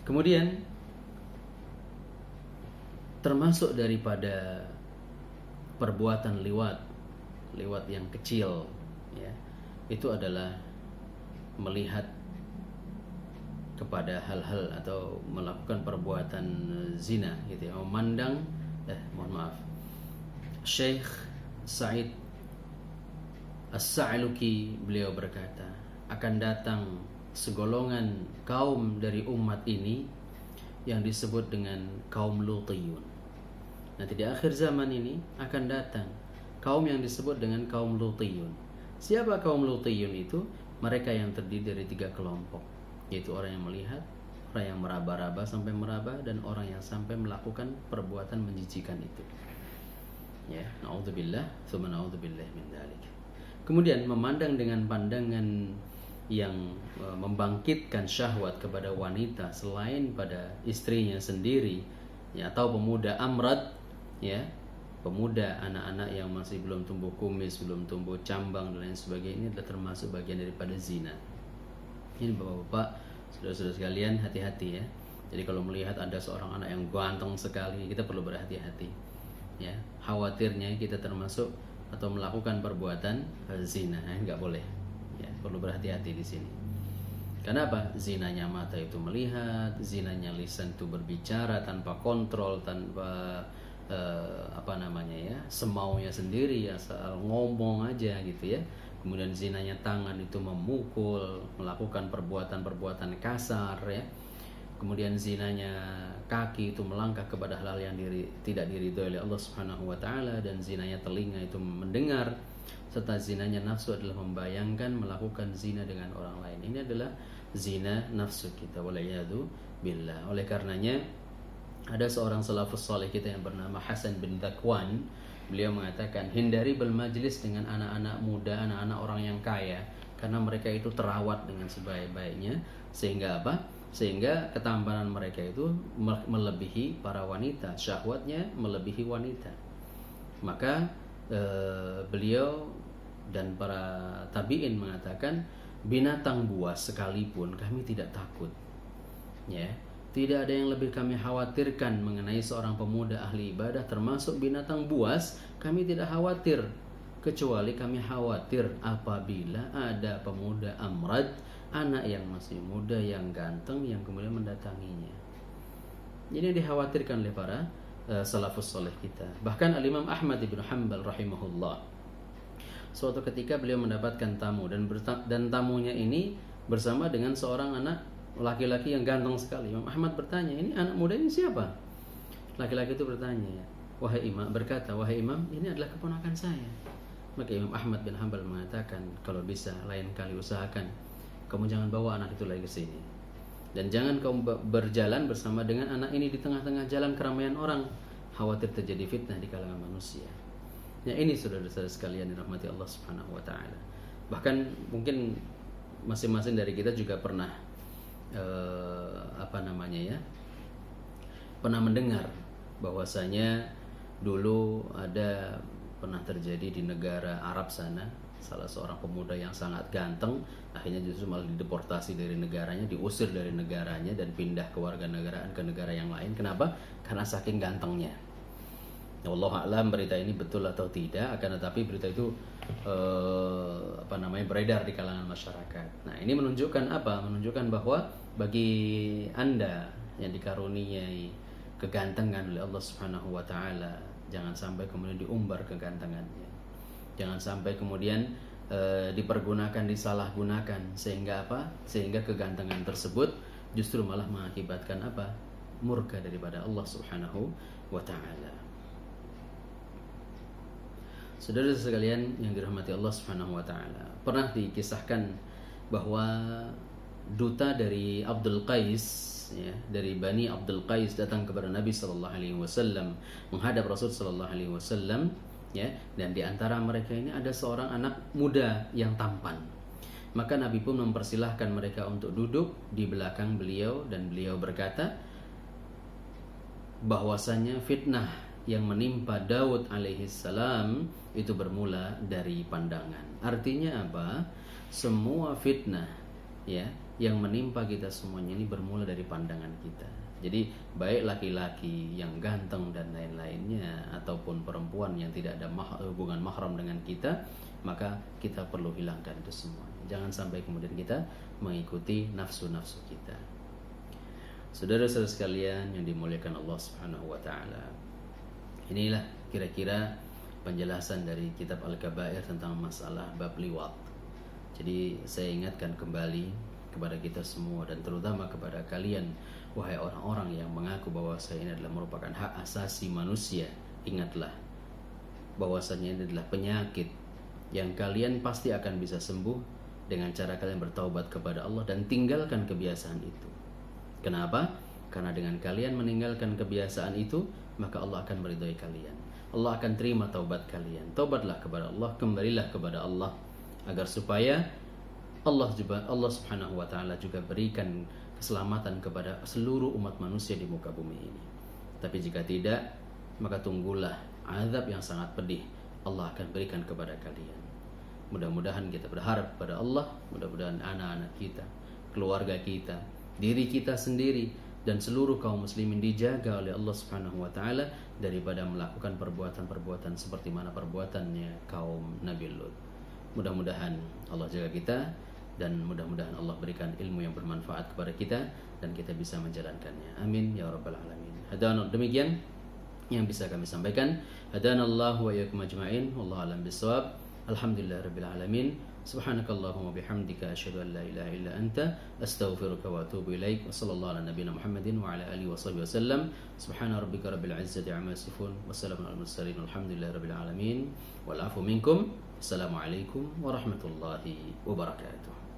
Kemudian termasuk daripada perbuatan liwat yang kecil, ya, itu adalah melihat kepada hal-hal atau melakukan perbuatan zina, gitu ya, memandang mohon maaf, Syekh Sa'id As-Sa'luki beliau berkata, akan datang segolongan kaum dari umat ini yang disebut dengan kaum Lutiyun. Nanti di akhir zaman ini akan datang kaum yang disebut dengan kaum Lutiyun. Siapa kaum Lutiyun itu? Mereka yang terdiri dari 3 kelompok, yaitu orang yang melihat, orang yang meraba-raba sampai meraba, dan orang yang sampai melakukan perbuatan menjijikan itu. Ya, naudzubillah, tsumma naudzubillah min dzalik. Kemudian memandang dengan pandangan yang membangkitkan syahwat kepada wanita selain pada istrinya sendiri, ya, atau pemuda amrad, ya, pemuda anak-anak yang masih belum tumbuh kumis, belum tumbuh cambang dan lain sebagainya, ini adalah termasuk bagian daripada zina. Ini bapak-bapak, saudara-saudara sekalian, hati-hati ya. Jadi kalau melihat ada seorang anak yang ganteng sekali, kita perlu berhati-hati. Ya, khawatirnya kita termasuk atau melakukan perbuatan zina, nggak boleh. Ya, perlu berhati-hati di sini. Karena apa? Zinanya mata itu melihat, zinanya lisan itu berbicara tanpa kontrol, tanpa semaunya sendiri, asal ngomong aja gitu ya. Kemudian zinanya tangan itu memukul, melakukan perbuatan-perbuatan kasar ya. Kemudian zinanya kaki itu melangkah kepada hal yang tidak diridhoi oleh Allah Subhanahu wa taala, dan zinanya telinga itu mendengar, serta zinanya nafsu adalah membayangkan melakukan zina dengan orang lain. Ini adalah zina nafsu kita, waliyadu billah. Oleh karenanya ada seorang salafus saleh kita yang bernama Hasan bin Dzakwan. Beliau mengatakan, hindari bermajlis dengan anak-anak muda, anak-anak orang yang kaya, karena mereka itu terawat dengan sebaik-baiknya. Sehingga apa? Sehingga ketampanan mereka itu melebihi para wanita, syahwatnya melebihi wanita. Maka beliau dan para tabi'in mengatakan, binatang buas sekalipun kami tidak takut. Ya, tidak ada yang lebih kami khawatirkan mengenai seorang pemuda ahli ibadah, termasuk binatang buas. Kami tidak khawatir, kecuali kami khawatir apabila ada pemuda amrad, anak yang masih muda, yang ganteng, yang kemudian mendatanginya. Ini dikhawatirkan oleh para salafus saleh kita. Bahkan Al-Imam Ahmad ibn Hanbal rahimahullah, suatu ketika beliau mendapatkan tamu, dan tamunya ini bersama dengan seorang anak laki-laki yang ganteng sekali. Imam Ahmad bertanya, ini anak muda ini siapa? Laki-laki itu bertanya, wahai imam, ini adalah keponakan saya. Maka Imam Ahmad bin Hanbal mengatakan, kalau bisa lain kali usahakan kamu jangan bawa anak itu lagi ke sini, dan jangan kamu berjalan bersama dengan anak ini di tengah-tengah jalan keramaian orang, khawatir terjadi fitnah di kalangan manusia. Ya, ini saudara-saudara sekalian dirahmati Allah Subhanahu wa taala. Bahkan mungkin masing-masing dari kita juga pernah pernah mendengar bahwasanya dulu pernah terjadi di negara Arab sana, salah seorang pemuda yang sangat ganteng akhirnya justru malah dideportasi dari negaranya, diusir dari negaranya, dan pindah ke warganegaraan ke negara yang lain. Kenapa? Karena saking gantengnya. Wallahu a'lam berita ini betul atau tidak, akan tetapi berita itu beredar di kalangan masyarakat. Nah, ini menunjukkan apa? Menunjukkan bahwa bagi Anda yang dikaruniai kegantengan oleh Allah Subhanahu wa taala, jangan sampai kemudian diumbar kegantengannya. Jangan sampai kemudian dipergunakan, disalahgunakan, sehingga apa? Sehingga kegantengan tersebut justru malah mengakibatkan apa? Murka daripada Allah Subhanahu wa taala. Saudara sekalian yang dirahmati Allah Subhanahu wa taala, pernah dikisahkan bahwa duta dari Abdul Qais, ya, dari Bani Abdul Qais datang kepada Nabi sallallahu alaihi wasallam, menghadap Rasul sallallahu alaihi wasallam, ya, dan di antara mereka ini ada seorang anak muda yang tampan. Maka Nabi pun mempersilahkan mereka untuk duduk di belakang beliau, dan beliau berkata bahwasanya fitnah yang menimpa Daud alaihissalam itu bermula dari pandangan. Artinya apa? Semua fitnah, ya, yang menimpa kita semuanya ini bermula dari pandangan kita. Jadi baik laki-laki yang ganteng dan lain-lainnya ataupun perempuan yang tidak ada hubungan mahram dengan kita, maka kita perlu hilangkan itu semua. Jangan sampai kemudian kita mengikuti nafsu-nafsu kita. Saudara-saudara sekalian yang dimuliakan Allah Subhanahu wa taala. Inilah kira-kira penjelasan dari kitab Al-Kabair tentang masalah bab liwat. Jadi saya ingatkan kembali kepada kita semua dan terutama kepada kalian, wahai orang-orang yang mengaku bahwa saya ini adalah merupakan hak asasi manusia. Ingatlah bahwasanya ini adalah penyakit yang kalian pasti akan bisa sembuh dengan cara kalian bertaubat kepada Allah dan tinggalkan kebiasaan itu. Kenapa? Karena dengan kalian meninggalkan kebiasaan itu, maka Allah akan meridhai kalian. Allah akan terima taubat kalian. Taubatlah kepada Allah, kembalilah kepada Allah, agar supaya Allah Subhanahu wa taala juga berikan keselamatan kepada seluruh umat manusia di muka bumi ini. Tapi jika tidak, maka tunggulah azab yang sangat pedih Allah akan berikan kepada kalian. Mudah-mudahan kita berharap kepada Allah, mudah-mudahan anak-anak kita, keluarga kita, diri kita sendiri dan seluruh kaum muslimin dijaga oleh Allah Subhanahu wa taala daripada melakukan perbuatan-perbuatan seperti mana perbuatannya kaum Nabi Lut. Mudah-mudahan Allah jaga kita dan mudah-mudahan Allah berikan ilmu yang bermanfaat kepada kita dan kita bisa menjalankannya. Amin ya rabbal alamin. Demikian yang bisa kami sampaikan. Hadanallahu wa iyyakum ajma'in. Wallahu a'lam bishawab. Alhamdulillahirabbil alamin. Subhanakallahumma bihamdika asyhadu an la ilaha illa anta astaghfiruka wa atubu ilaik. Wa sallallahu ala nabiyyina Muhammadin wa ala alihi wa sahbihi wasallam. Subhana rabbika rabbil izzati amma yasifun wa salamun alal mursalin. Alhamdulillahirabbil alamin. Wal afu minkum. Assalamualaikum warahmatullahi wabarakatuh.